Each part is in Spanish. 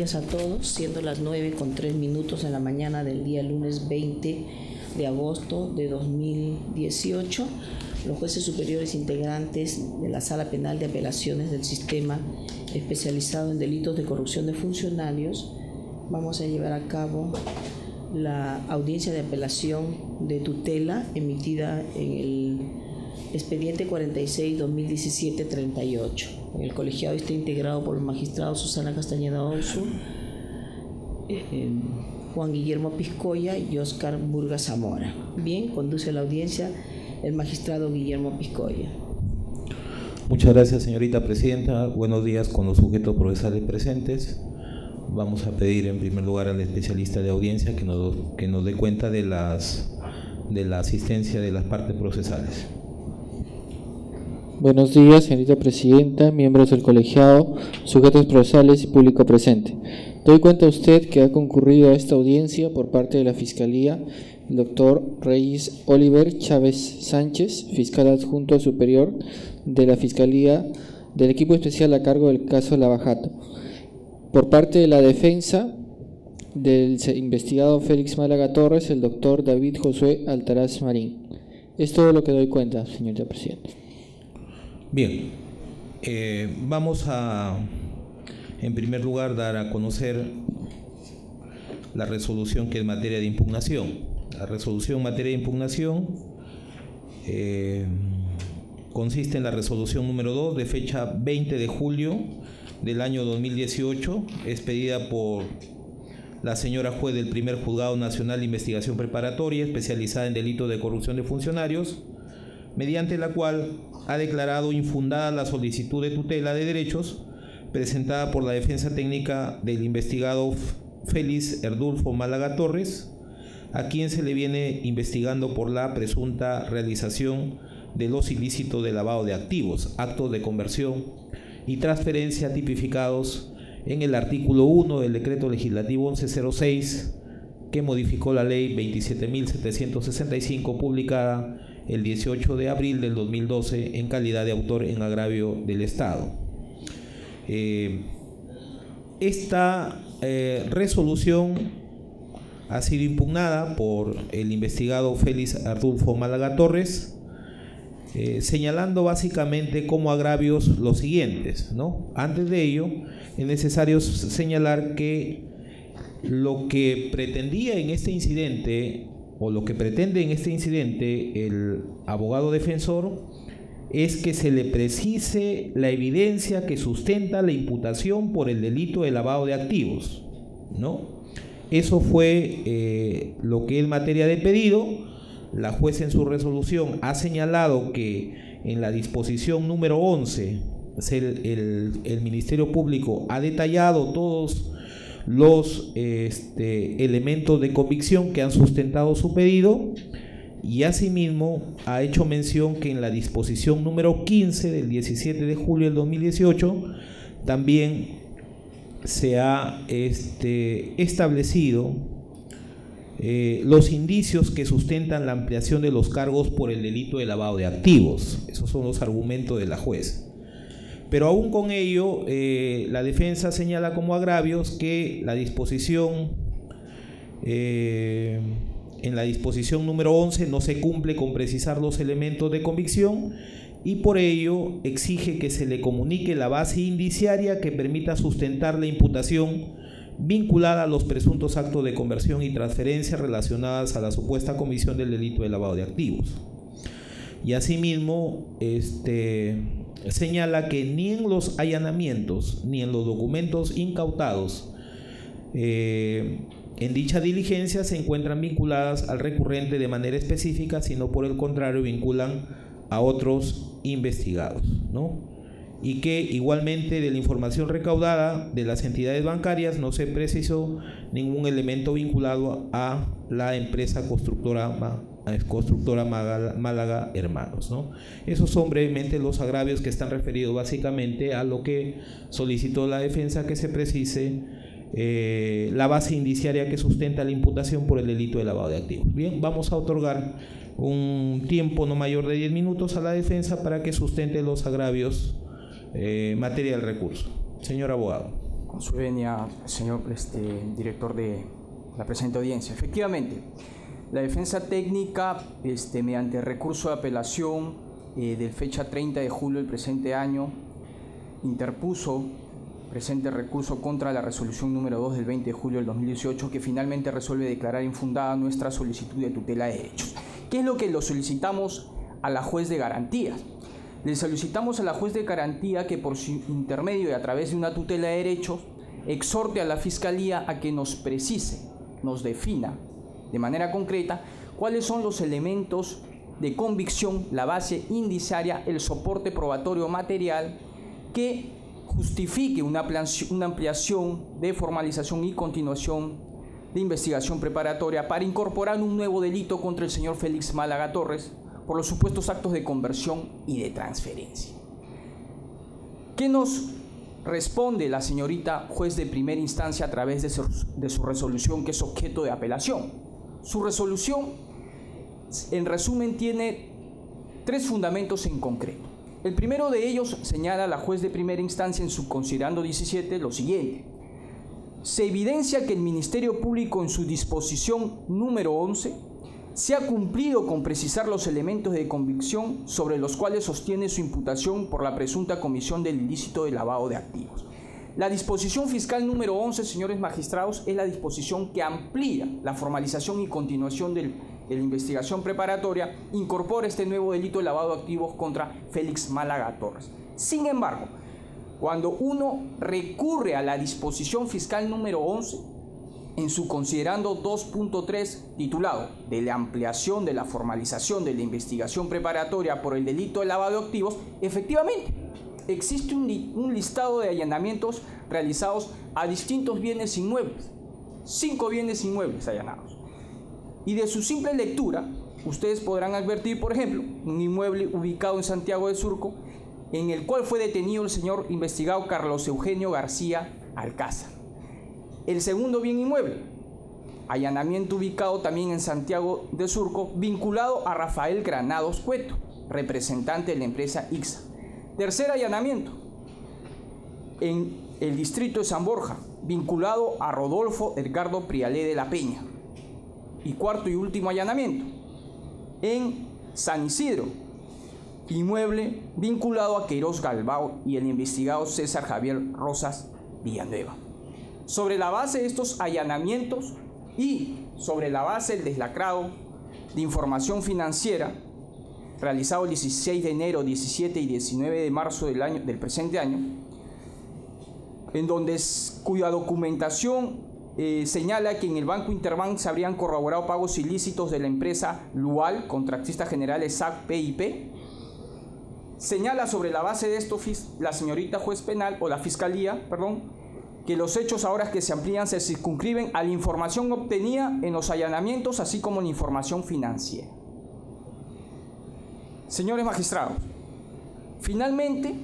días a todos, siendo las 9:03 en la mañana del día lunes 20 de agosto de 2018. Los jueces superiores integrantes de la Sala Penal de Apelaciones del Sistema Especializado en Delitos de Corrupción de Funcionarios vamos a llevar a cabo la audiencia de apelación de tutela emitida en el expediente 46-2017-38. El colegiado está integrado por los magistrados Susana Castañeda Osu, Juan Guillermo Piscoya y Óscar Burga Zamora. Bien, conduce la audiencia el magistrado Guillermo Piscoya. Muchas gracias, señorita presidenta. Buenos días con los sujetos procesales presentes. Vamos a pedir en primer lugar al especialista de audiencia que nos dé cuenta de la asistencia de las partes procesales. Buenos días, señorita presidenta, miembros del colegiado, sujetos procesales y público presente. Doy cuenta a usted que ha concurrido a esta audiencia por parte de la Fiscalía el doctor Reyes Oliver Chávez Sánchez, fiscal adjunto superior de la Fiscalía del equipo especial a cargo del caso Lavajato. Por parte de la defensa del investigado Félix Málaga Torres, el doctor David Josué Altaraz Marín. Es todo lo que doy cuenta, señorita presidenta. Bien, vamos a, en primer lugar, dar a conocer la resolución que es materia de impugnación. La resolución en materia de impugnación consiste en la resolución número 2 de fecha 20 de julio del año 2018, expedida por la señora juez del primer Juzgado Nacional de Investigación Preparatoria, especializada en delitos de corrupción de funcionarios, mediante la cual ha declarado infundada la solicitud de tutela de derechos presentada por la defensa técnica del investigado Félix Erdulfo Málaga Torres, a quien se le viene investigando por la presunta realización de los ilícitos de lavado de activos, actos de conversión y transferencia tipificados en el artículo 1 del Decreto Legislativo 1106, que modificó la Ley 27.765, publicada el 18 de abril del 2012 en calidad de autor en agravio del Estado. Esta resolución ha sido impugnada por el investigado Félix Ardulfo Málaga Torres, señalando básicamente como agravios los siguientes, ¿no? Antes de ello, es necesario señalar que lo que pretendía en este incidente, o lo que pretende en este incidente el abogado defensor, es que se le precise la evidencia que sustenta la imputación por el delito de lavado de activos, ¿no? Eso fue lo que es materia de pedido. La juez en su resolución ha señalado que en la disposición número 11 el Ministerio Público ha detallado todos los elementos de convicción que han sustentado su pedido, y asimismo ha hecho mención que en la disposición número 15 del 17 de julio del 2018 también se ha establecido los indicios que sustentan la ampliación de los cargos por el delito de lavado de activos. Esos son los argumentos de la juez. Pero aún con ello, la defensa señala como agravios que la disposición, en la disposición número 11 no se cumple con precisar los elementos de convicción, y por ello exige que se le comunique la base indiciaria que permita sustentar la imputación vinculada a los presuntos actos de conversión y transferencia relacionadas a la supuesta comisión del delito de lavado de activos. Y asimismo señala que ni en los allanamientos ni en los documentos incautados en dicha diligencia se encuentran vinculadas al recurrente de manera específica, sino por el contrario vinculan a otros investigados, ¿no? Y que igualmente de la información recaudada de las entidades bancarias no se precisó ningún elemento vinculado a la empresa constructora Málaga Hermanos, ¿no? Esos son brevemente los agravios que están referidos básicamente a lo que solicitó la defensa, que se precise la base indiciaria que sustenta la imputación por el delito de lavado de activos. Bien, vamos a otorgar un tiempo no mayor de 10 minutos a la defensa para que sustente los agravios materia del recurso. Señor abogado. con su venia, señor director de la presente audiencia. Efectivamente, la defensa técnica, mediante recurso de apelación de fecha 30 de julio del presente año, interpuso presente recurso contra la resolución número 2 del 20 de julio del 2018, que finalmente resuelve declarar infundada nuestra solicitud de tutela de derechos. ¿Qué es lo que lo solicitamos a la juez de garantías? Le solicitamos a la juez de garantía que por su intermedio y a través de una tutela de derechos exhorte a la Fiscalía a que nos precise, nos defina de manera concreta cuáles son los elementos de convicción, la base indiciaria, el soporte probatorio material que justifique una ampliación de formalización y continuación de investigación preparatoria para incorporar un nuevo delito contra el señor Félix Málaga Torres por los supuestos actos de conversión y de transferencia. ¿Qué nos responde la señorita juez de primera instancia a través de su resolución, que es objeto de apelación? Su resolución, en resumen, tiene 3 fundamentos en concreto. El primero de ellos señala a la juez de primera instancia en su considerando 17 lo siguiente: se evidencia que el Ministerio Público en su disposición número 11 se ha cumplido con precisar los elementos de convicción sobre los cuales sostiene su imputación por la presunta comisión del ilícito de lavado de activos. La disposición fiscal número 11, señores magistrados, es la disposición que amplía la formalización y continuación de la investigación preparatoria, incorpora este nuevo delito de lavado de activos contra Félix Málaga Torres. Sin embargo, cuando uno recurre a la disposición fiscal número 11, en su considerando 2.3 titulado de la ampliación de la formalización de la investigación preparatoria por el delito de lavado de activos, efectivamente existe un listado de allanamientos realizados a distintos bienes inmuebles, 5 bienes inmuebles allanados. Y de su simple lectura, ustedes podrán advertir, por ejemplo, un inmueble ubicado en Santiago de Surco, en el cual fue detenido el señor investigado Carlos Eugenio García Alcázar. El segundo bien inmueble, allanamiento ubicado también en Santiago de Surco, vinculado a Rafael Granados Cueto, representante de la empresa IXA. Tercer allanamiento, en el distrito de San Borja, vinculado a Rodolfo Edgardo Prialé de la Peña. Y cuarto y último allanamiento, en San Isidro, inmueble vinculado a Queiroz Galbao y el investigado César Javier Rosas Villanueva. Sobre la base de estos allanamientos y sobre la base del deslacrado de información financiera realizado el 16 de enero, 17 y 19 de marzo del presente año, cuya documentación señala que en el Banco Interbank se habrían corroborado pagos ilícitos de la empresa Lual, contratista general de SAC PIP. Señala sobre la base de esto la señorita juez penal o la fiscalía, que los hechos ahora que se amplían se circunscriben a la información obtenida en los allanamientos, así como la información financiera. Señores magistrados, finalmente,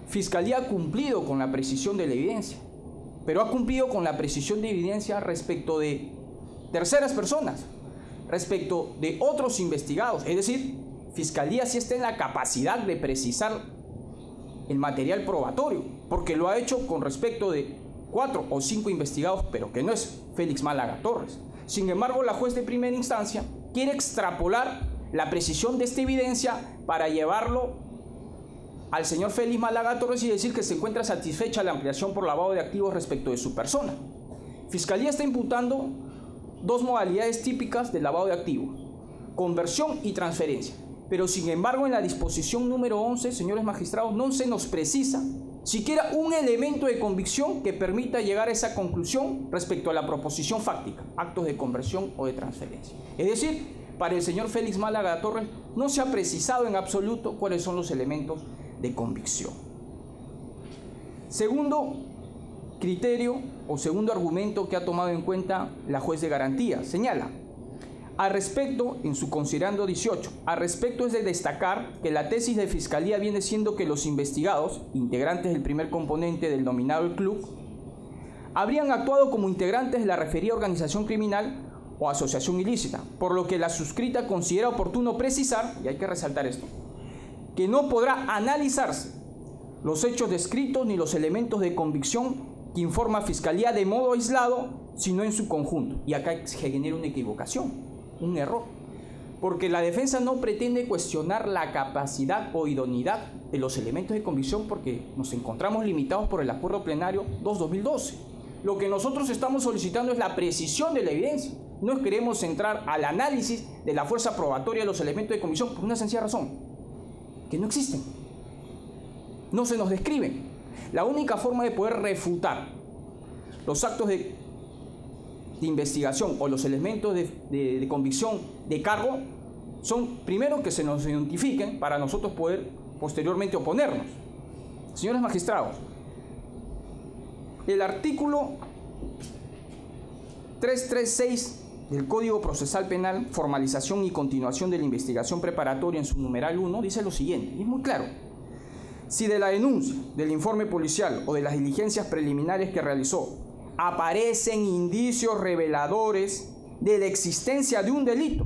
Fiscalía ha cumplido con la precisión de la evidencia, pero ha cumplido con la precisión de evidencia respecto de terceras personas, respecto de otros investigados. Es decir, Fiscalía sí está en la capacidad de precisar el material probatorio, porque lo ha hecho con respecto de 4 o 5 investigados, pero que no es Félix Málaga Torres. Sin embargo, la juez de primera instancia quiere extrapolar la precisión de esta evidencia para llevarlo al señor Félix Málaga Torres y decir que se encuentra satisfecha la ampliación por lavado de activos respecto de su persona. Fiscalía está imputando 2 modalidades típicas de lavado de activos: conversión y transferencia. Pero sin embargo, en la disposición número 11, señores magistrados, no se nos precisa siquiera un elemento de convicción que permita llegar a esa conclusión respecto a la proposición fáctica, actos de conversión o de transferencia. Es decir, para el señor Félix Málaga Torres no se ha precisado en absoluto cuáles son los elementos de convicción. Segundo criterio o segundo argumento que ha tomado en cuenta la juez de garantía, señala: al respecto, en su considerando 18, al respecto es de destacar que la tesis de Fiscalía viene siendo que los investigados, integrantes del primer componente del nominado club, habrían actuado como integrantes de la referida organización criminal o asociación ilícita, por lo que la suscrita considera oportuno precisar, y hay que resaltar esto, que no podrá analizarse los hechos descritos ni los elementos de convicción que informa Fiscalía de modo aislado, sino en su conjunto. Y acá se genera una equivocación, un error, porque la defensa no pretende cuestionar la capacidad o idoneidad de los elementos de convicción, porque nos encontramos limitados por el Acuerdo Plenario 2/2012. Lo que nosotros estamos solicitando es la precisión de la evidencia. No queremos entrar al análisis de la fuerza probatoria de los elementos de convicción por una sencilla razón, que no existen, no se nos describen. La única forma de poder refutar los actos de investigación o los elementos de convicción de cargo son, primero, que se nos identifiquen para nosotros poder posteriormente oponernos. Señores magistrados, el artículo 336 del Código Procesal Penal, formalización y continuación de la investigación preparatoria, en su numeral 1, dice lo siguiente, y es muy claro: si de la denuncia, del informe policial o de las diligencias preliminares que realizó aparecen indicios reveladores de la existencia de un delito,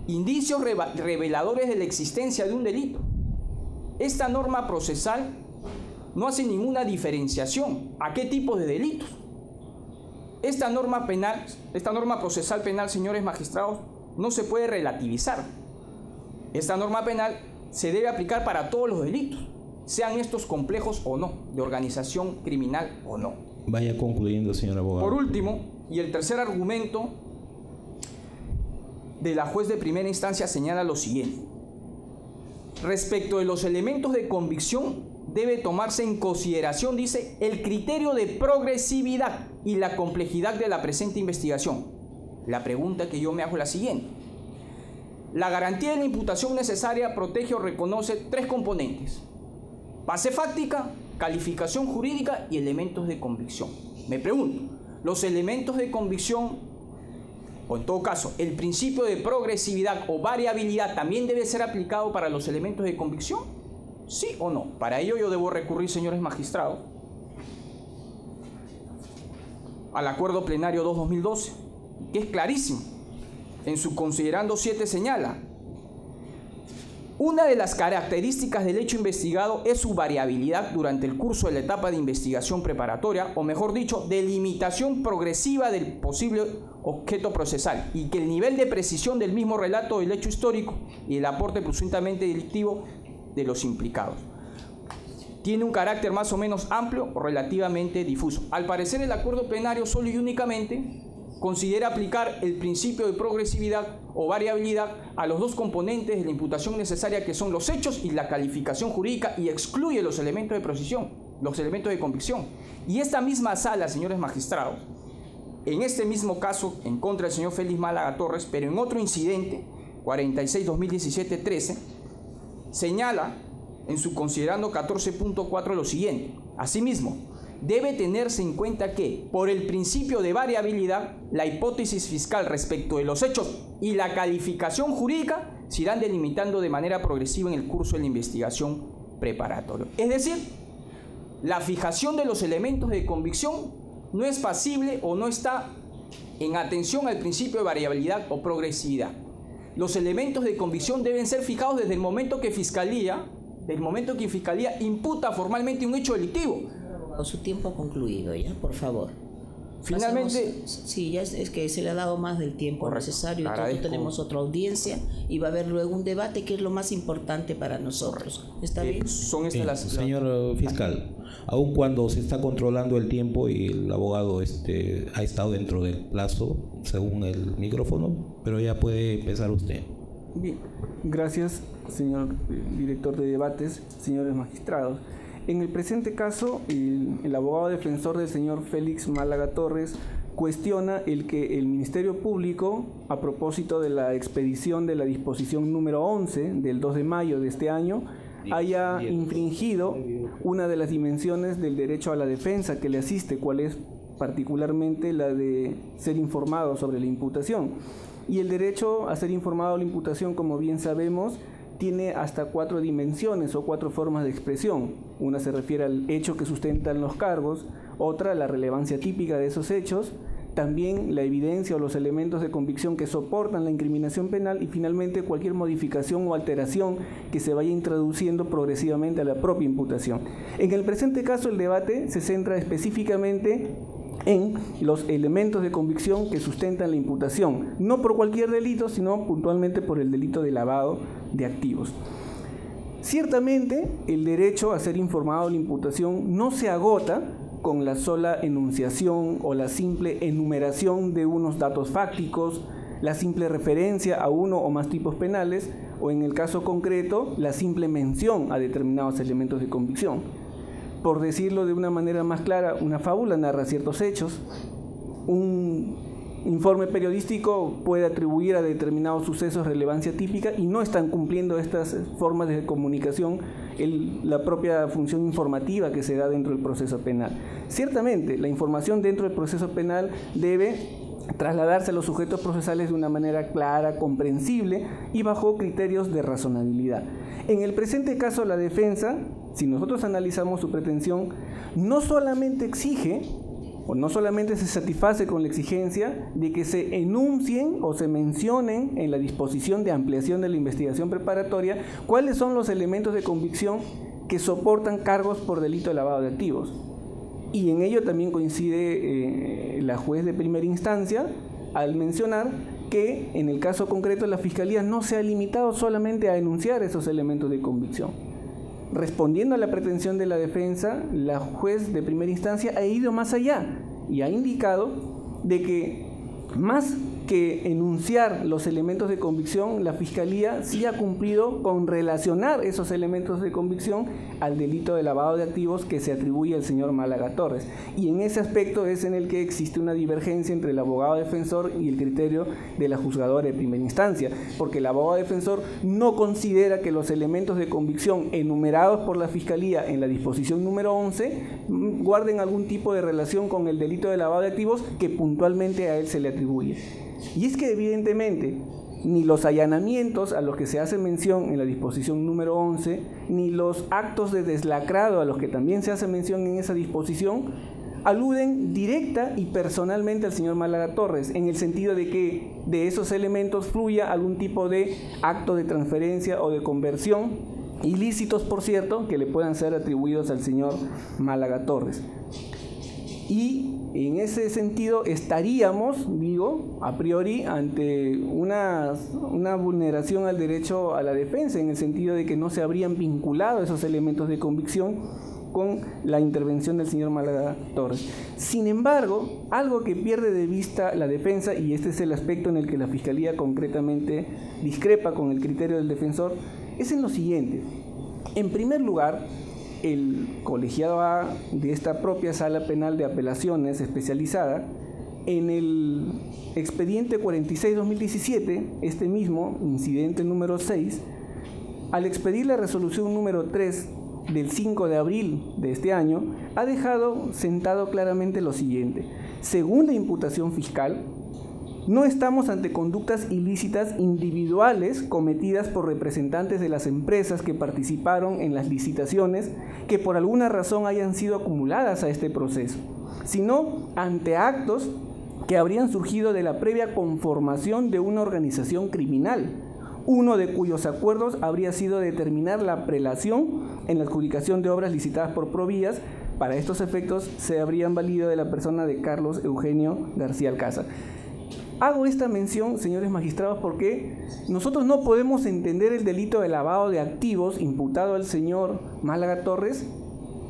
indicios reveladores de la existencia de un delito, esta norma procesal no hace ninguna diferenciación a qué tipo de delitos. Esta norma procesal penal, señores magistrados, no se puede relativizar. Esta norma penal se debe aplicar para todos los delitos, sean estos complejos o no, de organización criminal o no. Vaya concluyendo, señor abogado. Por último, y el tercer argumento de la juez de primera instancia señala lo siguiente: respecto de los elementos de convicción, debe tomarse en consideración, dice, el criterio de progresividad y la complejidad de la presente investigación. La pregunta que yo me hago es la siguiente: la garantía de la imputación necesaria protege o reconoce tres componentes: base fáctica, calificación jurídica y elementos de convicción. Me pregunto, ¿los elementos de convicción, o en todo caso, el principio de progresividad o variabilidad, también debe ser aplicado para los elementos de convicción? ¿Sí o no? Para ello yo debo recurrir, señores magistrados, al Acuerdo Plenario 2/2012, que es clarísimo. En su considerando 7 señala: una de las características del hecho investigado es su variabilidad durante el curso de la etapa de investigación preparatoria, o mejor dicho, delimitación progresiva del posible objeto procesal, y que el nivel de precisión del mismo relato del hecho histórico y el aporte presuntamente delictivo de los implicados tiene un carácter más o menos amplio o relativamente difuso. Al parecer, el Acuerdo Plenario solo y únicamente considera aplicar el principio de progresividad o variabilidad a los dos componentes de la imputación necesaria, que son los hechos y la calificación jurídica, y excluye los elementos de precisión, los elementos de convicción. Y esta misma sala, señores magistrados, en este mismo caso en contra del señor Félix Málaga Torres, pero en otro incidente, 46-2017-13, señala en su considerando 14.4 lo siguiente: asimismo, debe tenerse en cuenta que, por el principio de variabilidad, la hipótesis fiscal respecto de los hechos y la calificación jurídica se irán delimitando de manera progresiva en el curso de la investigación preparatoria. Es decir, la fijación de los elementos de convicción no es pasible o no está en atención al principio de variabilidad o progresividad. Los elementos de convicción deben ser fijados desde el momento que Fiscalía imputa formalmente un hecho delictivo. Su tiempo ha concluido ya, por favor. Finalmente... Sí, ya es que se le ha dado más del tiempo necesario. Entonces tenemos otra audiencia y va a haber luego un debate, que es lo más importante para nosotros. ¿Está bien? Son estas señor fiscal, aun cuando se está controlando el tiempo y el abogado ha estado dentro del plazo, según el micrófono, pero ya puede empezar usted. Bien, gracias, señor director de debates, señores magistrados. En el presente caso, el abogado defensor del señor Félix Málaga Torres cuestiona el que el Ministerio Público, a propósito de la expedición de la disposición número 11 del 2 de mayo de este año, haya infringido una de las dimensiones del derecho a la defensa que le asiste, cual es particularmente la de ser informado sobre la imputación. Y el derecho a ser informado de la imputación, como bien sabemos, tiene hasta 4 dimensiones o 4 formas de expresión. Una se refiere al hecho que sustentan los cargos, otra a la relevancia típica de esos hechos, también la evidencia o los elementos de convicción que soportan la incriminación penal y finalmente cualquier modificación o alteración que se vaya introduciendo progresivamente a la propia imputación. En el presente caso, el debate se centra específicamente en los elementos de convicción que sustentan la imputación, no por cualquier delito, sino puntualmente por el delito de lavado de activos. Ciertamente, el derecho a ser informado de la imputación no se agota con la sola enunciación o la simple enumeración de unos datos fácticos, la simple referencia a uno o más tipos penales, o en el caso concreto, la simple mención a determinados elementos de convicción. Por decirlo de una manera más clara, una fábula narra ciertos hechos, un informe periodístico puede atribuir a determinados sucesos relevancia típica y no están cumpliendo estas formas de comunicación la propia función informativa que se da dentro del proceso penal. Ciertamente, la información dentro del proceso penal debe trasladarse a los sujetos procesales de una manera clara, comprensible y bajo criterios de razonabilidad. En el presente caso, la defensa, si nosotros analizamos su pretensión, no solamente exige o no solamente se satisface con la exigencia de que se enuncien o se mencionen en la disposición de ampliación de la investigación preparatoria cuáles son los elementos de convicción que soportan cargos por delito de lavado de activos. Y en ello también coincide la juez de primera instancia al mencionar que en el caso concreto la Fiscalía no se ha limitado solamente a enunciar esos elementos de convicción. Respondiendo a la pretensión de la defensa, la juez de primera instancia ha ido más allá y ha indicado de que más que enunciar los elementos de convicción, la Fiscalía sí ha cumplido con relacionar esos elementos de convicción al delito de lavado de activos que se atribuye al señor Málaga Torres. Y en ese aspecto es en el que existe una divergencia entre el abogado defensor y el criterio de la juzgadora de primera instancia, porque el abogado defensor no considera que los elementos de convicción enumerados por la Fiscalía en la disposición número 11 guarden algún tipo de relación con el delito de lavado de activos que puntualmente a él se le atribuye. Y es que evidentemente ni los allanamientos a los que se hace mención en la disposición número 11, ni los actos de deslacrado a los que también se hace mención en esa disposición, aluden directa y personalmente al señor Málaga Torres, en el sentido de que de esos elementos fluya algún tipo de acto de transferencia o de conversión, ilícitos por cierto, que le puedan ser atribuidos al señor Málaga Torres. Y en ese sentido estaríamos, a priori, ante una vulneración al derecho a la defensa, en el sentido de que no se habrían vinculado esos elementos de convicción con la intervención del señor Málaga Torres. Sin embargo, algo que pierde de vista la defensa, y este es el aspecto en el que la Fiscalía concretamente discrepa con el criterio del defensor, es en lo siguiente. En primer lugar, el colegiado A de esta propia sala penal de apelaciones especializada, en el expediente 46-2017, este mismo incidente número 6, al expedir la resolución número 3 del 5 de abril de este año, ha dejado sentado claramente lo siguiente. Según la imputación fiscal, no estamos ante conductas ilícitas individuales cometidas por representantes de las empresas que participaron en las licitaciones que por alguna razón hayan sido acumuladas a este proceso, sino ante actos que habrían surgido de la previa conformación de una organización criminal, uno de cuyos acuerdos habría sido determinar la prelación en la adjudicación de obras licitadas por Provías. Para estos efectos se habrían valido de la persona de Carlos Eugenio García Alcázar. Hago esta mención, señores magistrados, porque nosotros no podemos entender el delito de lavado de activos imputado al señor Málaga Torres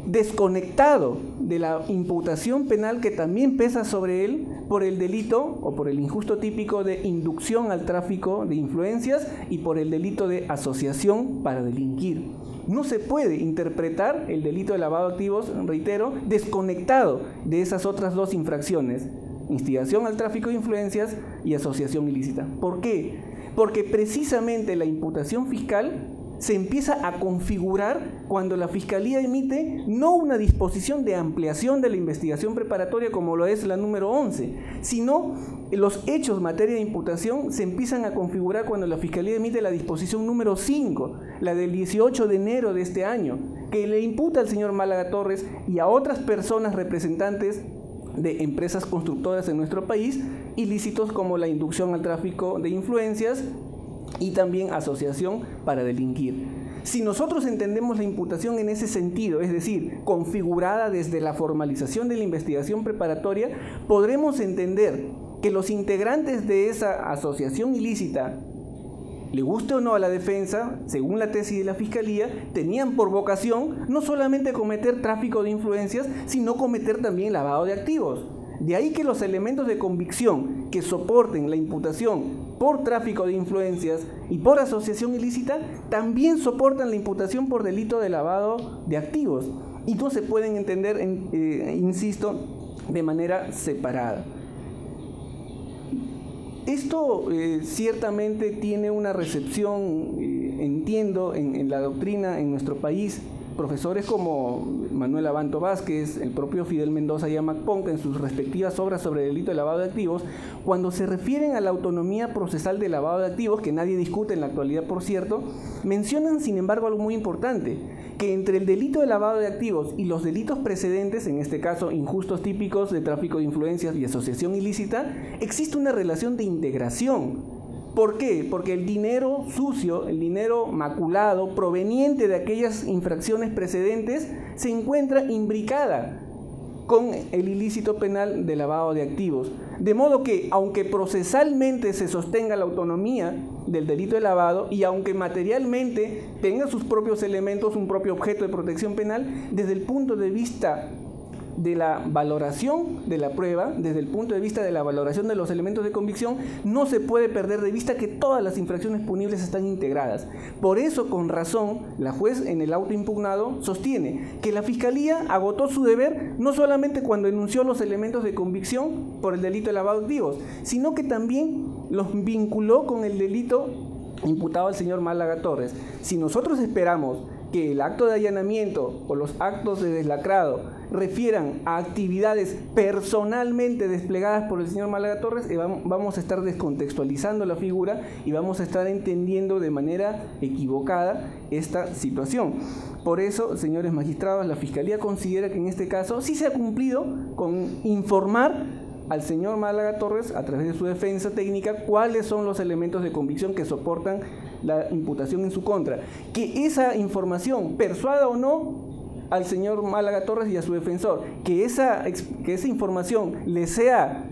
desconectado de la imputación penal que también pesa sobre él por el delito o por el injusto típico de inducción al tráfico de influencias y por el delito de asociación para delinquir. No se puede interpretar el delito de lavado de activos, reitero, desconectado de esas otras dos infracciones: instigación al tráfico de influencias y asociación ilícita. ¿Por qué? Porque precisamente la imputación fiscal se empieza a configurar cuando la Fiscalía emite no una disposición de ampliación de la investigación preparatoria como lo es la número 11, sino los hechos materia de imputación se empiezan a configurar cuando la Fiscalía emite la disposición número 5, la del 18 de enero de este año, que le imputa al señor Málaga Torres y a otras personas representantes de empresas constructoras en nuestro país, ilícitos como la inducción al tráfico de influencias y también asociación para delinquir. Si nosotros entendemos la imputación en ese sentido, es decir, configurada desde la formalización de la investigación preparatoria, podremos entender que los integrantes de esa asociación ilícita, le guste o no a la defensa, según la tesis de la Fiscalía, tenían por vocación no solamente cometer tráfico de influencias, sino cometer también lavado de activos. De ahí que los elementos de convicción que soporten la imputación por tráfico de influencias y por asociación ilícita también soportan la imputación por delito de lavado de activos y no se pueden entender, insisto, de manera separada. Esto ciertamente tiene una recepción, entiendo, en la doctrina en nuestro país. Profesores como Manuel Abanto Vázquez, el propio Fidel Mendoza y Amac Ponca, en sus respectivas obras sobre el delito de lavado de activos, cuando se refieren a la autonomía procesal del lavado de activos, que nadie discute en la actualidad, por cierto, mencionan, sin embargo, algo muy importante, que entre el delito de lavado de activos y los delitos precedentes, en este caso injustos típicos de tráfico de influencias y asociación ilícita, existe una relación de integración. ¿Por qué? Porque el dinero sucio, el dinero maculado, proveniente de aquellas infracciones precedentes, se encuentra imbricada con el ilícito penal de lavado de activos. De modo que, aunque procesalmente se sostenga la autonomía del delito de lavado y aunque materialmente tenga sus propios elementos, un propio objeto de protección penal, desde el punto de vista de la valoración de la prueba, desde el punto de vista de la valoración de los elementos de convicción, no se puede perder de vista que todas las infracciones punibles están integradas. Por eso, con razón, la juez en el auto impugnado sostiene que la Fiscalía agotó su deber no solamente cuando enunció los elementos de convicción por el delito de lavado de activos, sino que también los vinculó con el delito imputado al señor Málaga Torres. Si nosotros esperamos que el acto de allanamiento o los actos de deslacrado refieran a actividades personalmente desplegadas por el señor Málaga Torres, vamos a estar descontextualizando la figura y vamos a estar entendiendo de manera equivocada esta situación. Por eso, señores magistrados, la Fiscalía considera que en este caso sí se ha cumplido con informar al señor Málaga Torres, a través de su defensa técnica, cuáles son los elementos de convicción que soportan la imputación en su contra. Que esa información persuada o no al señor Málaga Torres y a su defensor, que esa información le sea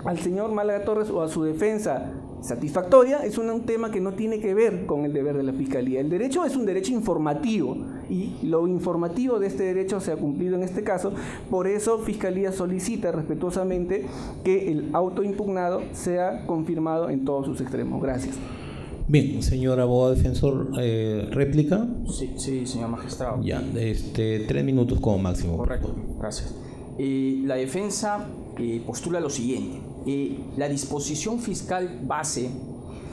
al señor Málaga Torres o a su defensa satisfactoria, es un tema que no tiene que ver con el deber de la Fiscalía. El derecho es un derecho informativo y lo informativo de este derecho se ha cumplido en este caso. Por eso Fiscalía solicita respetuosamente que el auto impugnado sea confirmado en todos sus extremos. Gracias. Bien, señor abogado defensor, ¿réplica? Sí, señor magistrado. Ya, 3 minutos como máximo. Correcto, gracias. La defensa postula lo siguiente. La disposición fiscal base,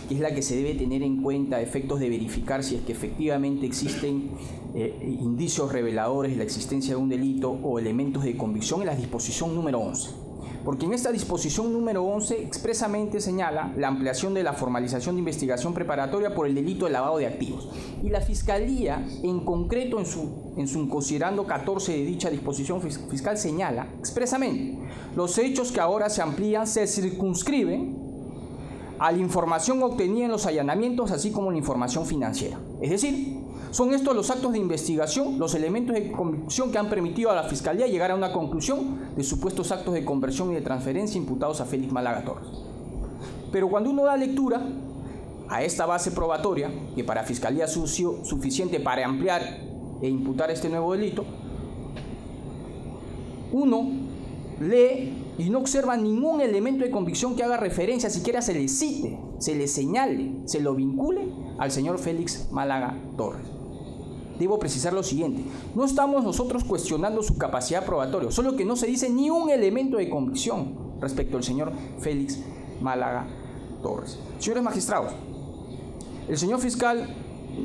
que es la que se debe tener en cuenta a efectos de verificar si es que efectivamente existen indicios reveladores de la existencia de un delito o elementos de convicción, es la disposición número 11. Porque en esta disposición número 11 expresamente señala la ampliación de la formalización de investigación preparatoria por el delito de lavado de activos. Y la Fiscalía, en concreto en su considerando 14 de dicha disposición fiscal, señala expresamente: los hechos que ahora se amplían se circunscriben a la información obtenida en los allanamientos, así como la información financiera. Es decir, son estos los actos de investigación, los elementos de convicción que han permitido a la Fiscalía llegar a una conclusión de supuestos actos de conversión y de transferencia imputados a Félix Málaga Torres. Pero cuando uno da lectura a esta base probatoria, que para Fiscalía es suficiente para ampliar e imputar este nuevo delito, uno lee y no observa ningún elemento de convicción que haga referencia, siquiera se le cite, se le señale, se lo vincule al señor Félix Málaga Torres. Debo precisar lo siguiente: no estamos nosotros cuestionando su capacidad probatoria, solo que no se dice ni un elemento de convicción respecto al señor Félix Málaga Torres. Señores magistrados, el señor fiscal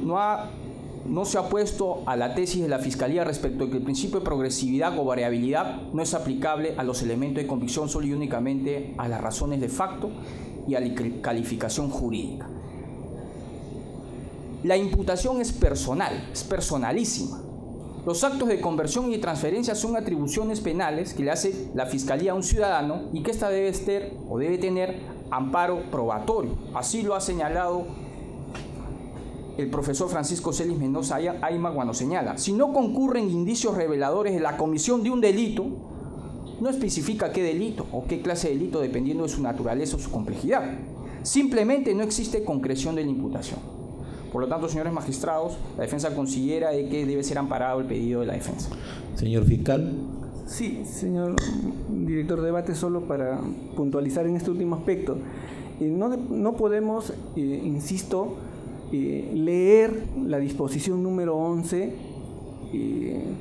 no se ha opuesto a la tesis de la Fiscalía respecto de que el principio de progresividad o variabilidad no es aplicable a los elementos de convicción solo y únicamente a las razones de facto y a la calificación jurídica. La imputación es personal, es personalísima. Los actos de conversión y transferencia son atribuciones penales que le hace la Fiscalía a un ciudadano y que ésta debe tener amparo probatorio. Así lo ha señalado el profesor Francisco Celis Mendoza Ayma cuando señala: si no concurren indicios reveladores de la comisión de un delito, no especifica qué delito o qué clase de delito dependiendo de su naturaleza o su complejidad. Simplemente no existe concreción de la imputación. Por lo tanto, señores magistrados, la defensa considera que debe ser amparado el pedido de la defensa. Señor fiscal. Sí, señor director de debate, solo para puntualizar en este último aspecto. No podemos, insisto, leer la disposición número 11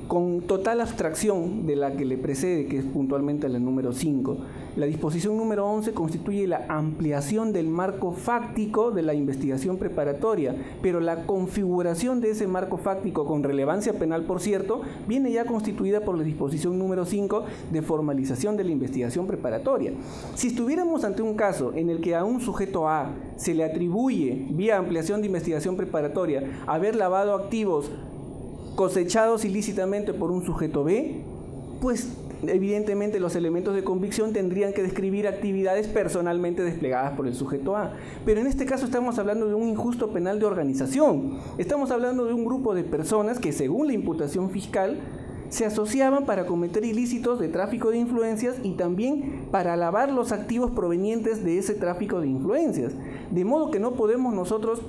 con total abstracción de la que le precede, que es puntualmente la número 5. La disposición número 11 constituye la ampliación del marco fáctico de la investigación preparatoria, pero la configuración de ese marco fáctico, con relevancia penal por cierto, viene ya constituida por la disposición número 5 de formalización de la investigación preparatoria. Si estuviéramos ante un caso en el que a un sujeto A se le atribuye, vía ampliación de investigación preparatoria, haber lavado activos cosechados ilícitamente por un sujeto B, pues evidentemente los elementos de convicción tendrían que describir actividades personalmente desplegadas por el sujeto A. Pero en este caso estamos hablando de un injusto penal de organización. Estamos hablando de un grupo de personas que, según la imputación fiscal, se asociaban para cometer ilícitos de tráfico de influencias y también para lavar los activos provenientes de ese tráfico de influencias. De modo que no podemos nosotros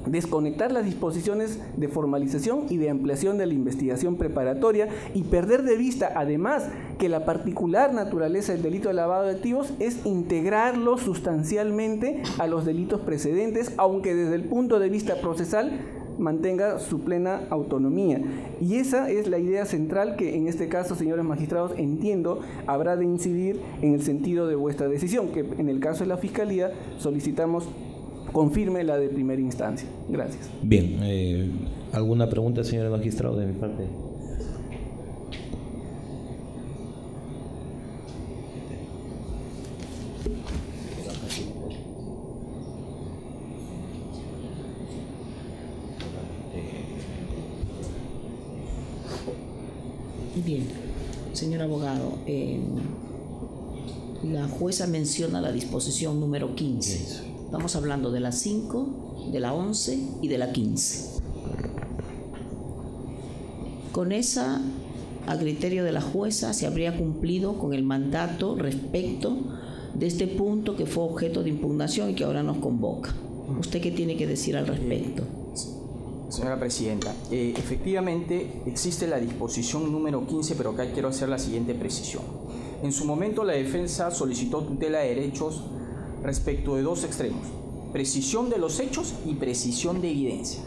desconectar las disposiciones de formalización y de ampliación de la investigación preparatoria y perder de vista, además, que la particular naturaleza del delito de lavado de activos es integrarlo sustancialmente a los delitos precedentes, aunque desde el punto de vista procesal mantenga su plena autonomía. Y esa es la idea central que en este caso, señores magistrados, entiendo habrá de incidir en el sentido de vuestra decisión, que en el caso de la Fiscalía solicitamos confirme la de primera instancia. Gracias. Bien, ¿alguna pregunta, señor magistrado, de mi parte? Bien, señor abogado, la jueza menciona la disposición número 15. Estamos hablando de la 5, de la 11 y de la 15. Con esa, a criterio de la jueza, se habría cumplido con el mandato respecto de este punto que fue objeto de impugnación y que ahora nos convoca. ¿Usted qué tiene que decir al respecto? Señora Presidenta, efectivamente existe la disposición número 15, pero acá quiero hacer la siguiente precisión. En su momento la defensa solicitó tutela de derechos respecto de dos extremos: precisión de los hechos y precisión de evidencia.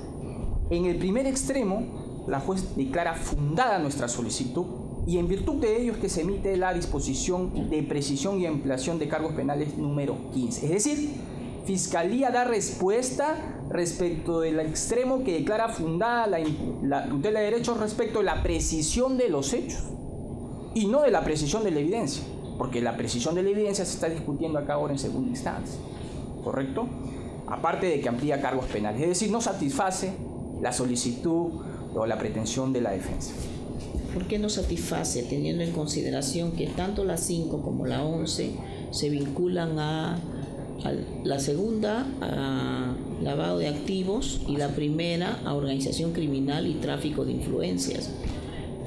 En el primer extremo, la juez declara fundada nuestra solicitud y en virtud de ello es que se emite la disposición de precisión y ampliación de cargos penales número 15. Es decir, Fiscalía da respuesta respecto del extremo que declara fundada la tutela de derechos respecto de la precisión de los hechos y no de la precisión de la evidencia, porque la precisión de la evidencia se está discutiendo acá ahora en segunda instancia, ¿correcto? Aparte de que amplía cargos penales, es decir, no satisface la solicitud o la pretensión de la defensa. ¿Por qué no satisface, teniendo en consideración que tanto la 5 como la 11 se vinculan a la segunda a lavado de activos y la primera a organización criminal y tráfico de influencias?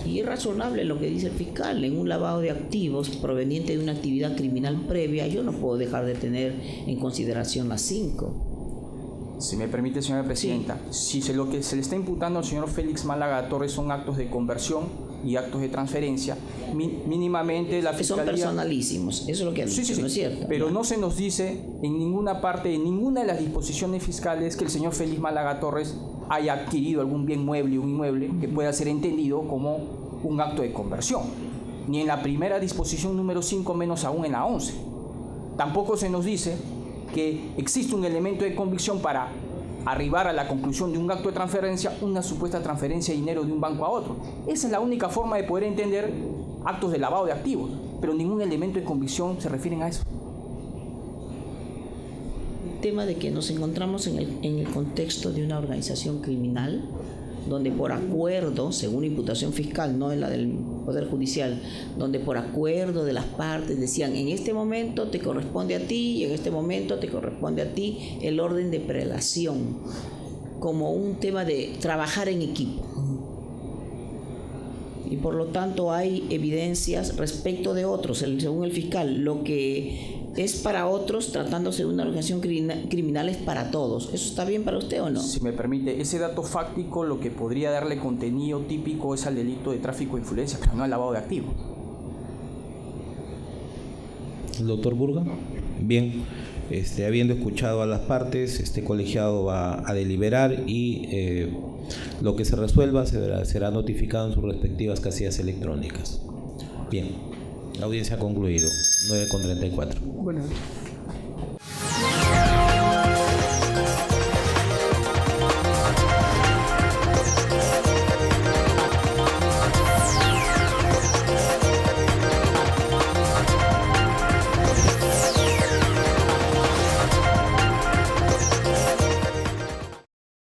Y es razonable lo que dice el fiscal: en un lavado de activos proveniente de una actividad criminal previa, yo no puedo dejar de tener en consideración las 5. Si me permite, señora Presidenta, sí. Si lo que se le está imputando al señor Félix Málaga Torres son actos de conversión y actos de transferencia, mínimamente la Fiscalía... Son personalísimos, eso es lo que ha dicho, sí, ¿no es cierto? Pero no se nos dice en ninguna parte, en ninguna de las disposiciones fiscales, que el señor Félix Málaga Torres haya adquirido algún bien mueble o inmueble que pueda ser entendido como un acto de conversión. Ni en la primera disposición número 5, menos aún en la 11. Tampoco se nos dice que existe un elemento de convicción para arribar a la conclusión de un acto de transferencia, una supuesta transferencia de dinero de un banco a otro. Esa es la única forma de poder entender actos de lavado de activos, pero ningún elemento de convicción se refieren a eso. El tema de que nos encontramos en el contexto de una organización criminal donde por acuerdo, según imputación fiscal, no es la del Poder Judicial, donde por acuerdo de las partes decían, en este momento te corresponde a ti y en este momento te corresponde a ti el orden de prelación, como un tema de trabajar en equipo. Y por lo tanto hay evidencias respecto de otros, según el fiscal, lo que es para otros, tratándose de una organización criminal, es para todos. ¿Eso está bien para usted o no? Si me permite, ese dato fáctico lo que podría darle contenido típico es al delito de tráfico de influencias, pero no al lavado de activos. ¿El doctor Burga? Bien, habiendo escuchado a las partes, este colegiado va a deliberar y lo que se resuelva será notificado en sus respectivas casillas electrónicas. Bien, la audiencia ha concluido, 9:34. Bueno.